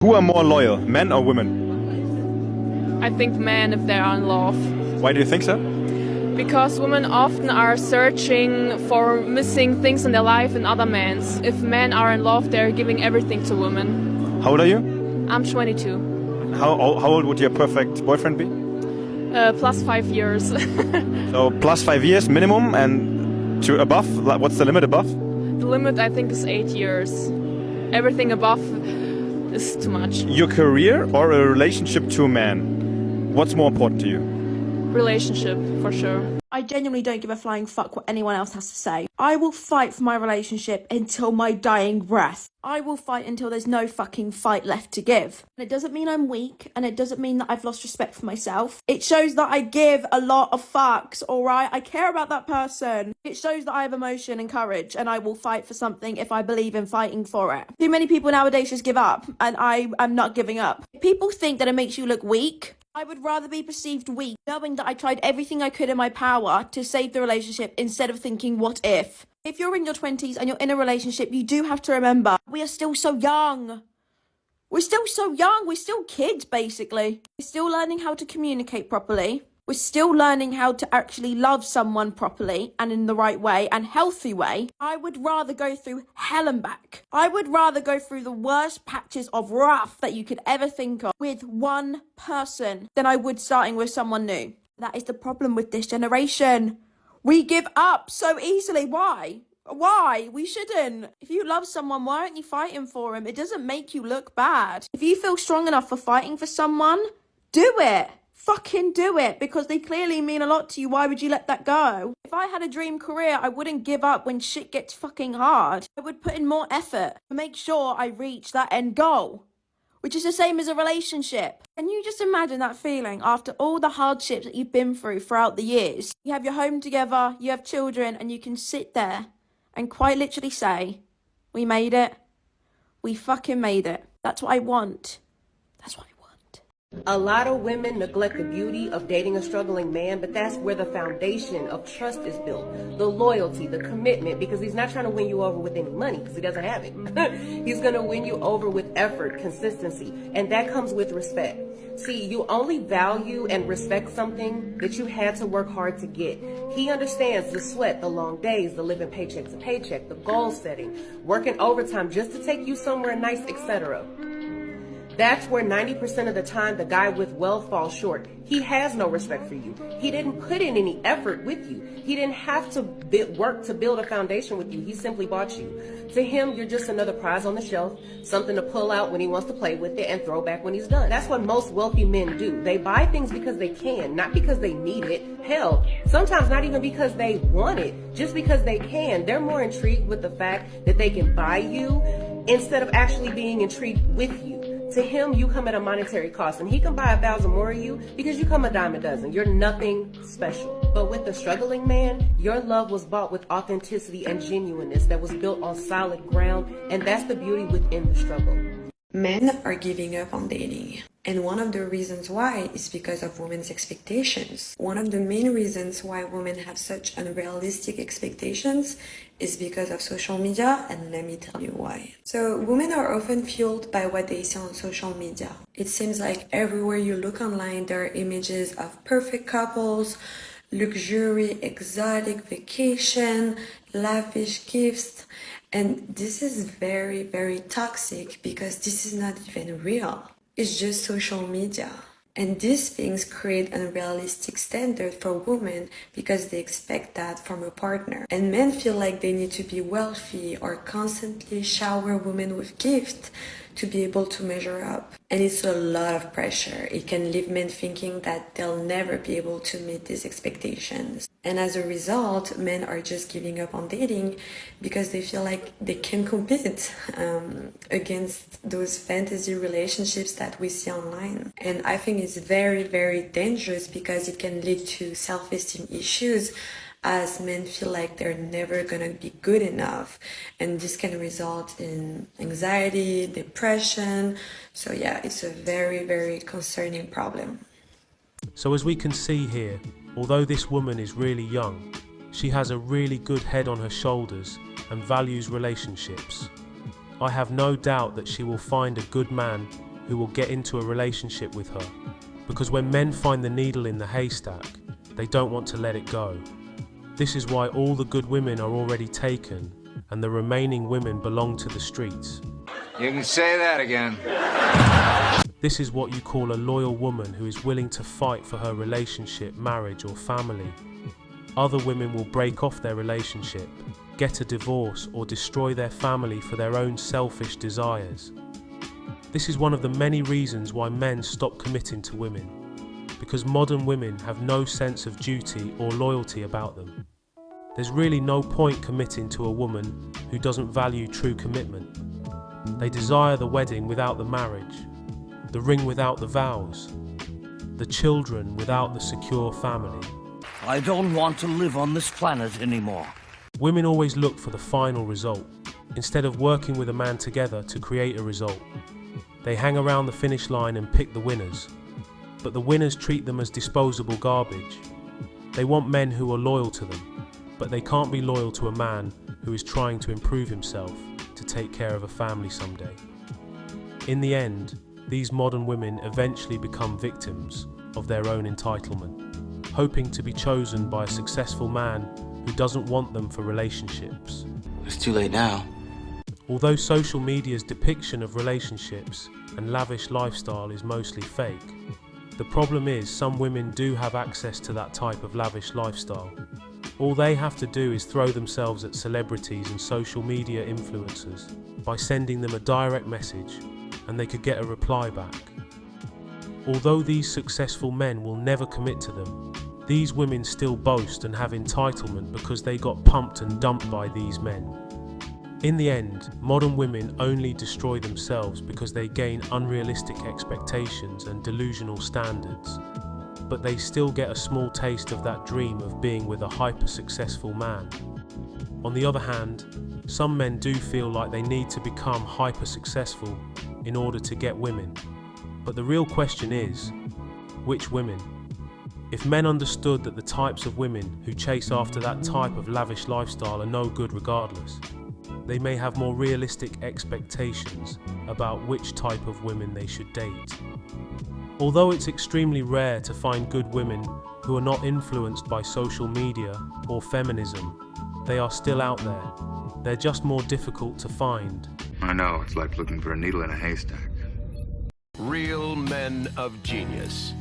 Who are more loyal, men or women? I think men if they are in love. Why do you think so? Because women often are searching for missing things in their life in other men. If men are in love, they're giving everything to women. How old are you? I'm 22. How old would your perfect boyfriend be? Plus 5 years. So plus 5 years minimum, and to above, what's the limit above? The limit I think is 8 years. Everything above is too much. Your career or a relationship to a man? What's more important to you? Relationship, for sure. I genuinely don't give a flying fuck what anyone else has to say. I will fight for my relationship until my dying breath. I will fight until there's no fucking fight left to give. And it doesn't mean I'm weak, and it doesn't mean that I've lost respect for myself. It shows that I give a lot of fucks, alright? I care about that person. It shows that I have emotion and courage, and I will fight for something if I believe in fighting for it. Too many people nowadays just give up, and I am not giving up. People think that it makes you look weak. I would rather be perceived weak, knowing that I tried everything I could in my power to save the relationship instead of thinking, what if? If you're in your 20s and you're in a relationship, you do have to remember, we are still so young. We're still so young. We're still kids, basically. We're still learning how to communicate properly. We're still learning how to actually love someone properly and in the right way and healthy way. I would rather go through hell and back. I would rather go through the worst patches of rough that you could ever think of with one person than I would starting with someone new. That is the problem with this generation. We give up so easily. Why? Why? We shouldn't. If you love someone, why aren't you fighting for him? It doesn't make you look bad. If you feel strong enough for fighting for someone, do it. Fucking do it, because they clearly mean a lot to you. Why would you let that go? If I had a dream career, I wouldn't give up when shit gets fucking hard. I would put in more effort to make sure I reach that end goal, which is the same as a relationship. Can you just imagine that feeling after all the hardships that you've been through throughout the years? You have your home together, you have children, and you can sit there and quite literally say, we made it. We fucking made it. That's what I want. That's what I want. A lot of women neglect the beauty of dating a struggling man, but that's where the foundation of trust is built. The loyalty, the commitment, because he's not trying to win you over with any money, because he doesn't have it. He's going to win you over with effort, consistency, and that comes with respect. See, you only value and respect something that you had to work hard to get. He understands the sweat, the long days, the living paycheck to paycheck, the goal setting, working overtime just to take you somewhere nice, etc. That's where 90% of the time the guy with wealth falls short. He has no respect for you. He didn't put in any effort with you. He didn't have to work to build a foundation with you. He simply bought you. To him, you're just another prize on the shelf, something to pull out when he wants to play with it and throw back when he's done. That's what most wealthy men do. They buy things because they can, not because they need it. Hell, sometimes not even because they want it, just because they can. They're more intrigued with the fact that they can buy you instead of actually being intrigued with you. To him, you come at a monetary cost, and he can buy 1,000 more of you because you come a dime a dozen. You're nothing special. But with the struggling man, your love was bought with authenticity and genuineness that was built on solid ground, and that's the beauty within the struggle. Men are giving up on dating. And one of the reasons why is because of women's expectations. One of the main reasons why women have such unrealistic expectations is because of social media, and let me tell you why. So women are often fueled by what they see on social media. It seems like everywhere you look online, there are images of perfect couples, luxury, exotic vacation, lavish gifts. And this is very, very toxic because this is not even real. It's just social media. And these things create an unrealistic standard for women because they expect that from a partner. And men feel like they need to be wealthy or constantly shower women with gifts to be able to measure up. And it's a lot of pressure. It can leave men thinking that they'll never be able to meet these expectations. And as a result, men are just giving up on dating because they feel like they can compete against those fantasy relationships that we see online. And I think it's very, very dangerous because it can lead to self-esteem issues as men feel like they're never gonna be good enough, and this can result in anxiety, depression. So yeah, it's a very, very concerning problem. So as we can see here, although this woman is really young, she has a really good head on her shoulders and values relationships. I have no doubt that she will find a good man who will get into a relationship with her, because when men find the needle in the haystack, they don't want to let it go. This is why all the good women are already taken and the remaining women belong to the streets. You can say that again. This is what you call a loyal woman who is willing to fight for her relationship, marriage or family. Other women will break off their relationship, get a divorce or destroy their family for their own selfish desires. This is one of the many reasons why men stop committing to women, because modern women have no sense of duty or loyalty about them. There's really no point committing to a woman who doesn't value true commitment. They desire the wedding without the marriage, the ring without the vows, the children without the secure family. I don't want to live on this planet anymore. Women always look for the final result, instead of working with a man together to create a result. They hang around the finish line and pick the winners, but the winners treat them as disposable garbage. They want men who are loyal to them, but they can't be loyal to a man who is trying to improve himself to take care of a family someday. In the end, these modern women eventually become victims of their own entitlement, hoping to be chosen by a successful man who doesn't want them for relationships. It's too late now. Although social media's depiction of relationships and lavish lifestyle is mostly fake, the problem is some women do have access to that type of lavish lifestyle. All they have to do is throw themselves at celebrities and social media influencers by sending them a direct message, and they could get a reply back. Although these successful men will never commit to them, these women still boast and have entitlement because they got pumped and dumped by these men. In the end, modern women only destroy themselves because they gain unrealistic expectations and delusional standards, but they still get a small taste of that dream of being with a hyper-successful man. On the other hand, some men do feel like they need to become hyper-successful in order to get women. But the real question is, which women? If men understood that the types of women who chase after that type of lavish lifestyle are no good regardless, they may have more realistic expectations about which type of women they should date. Although it's extremely rare to find good women who are not influenced by social media or feminism, they are still out there. They're just more difficult to find. I know, it's like looking for a needle in a haystack. Real men of genius.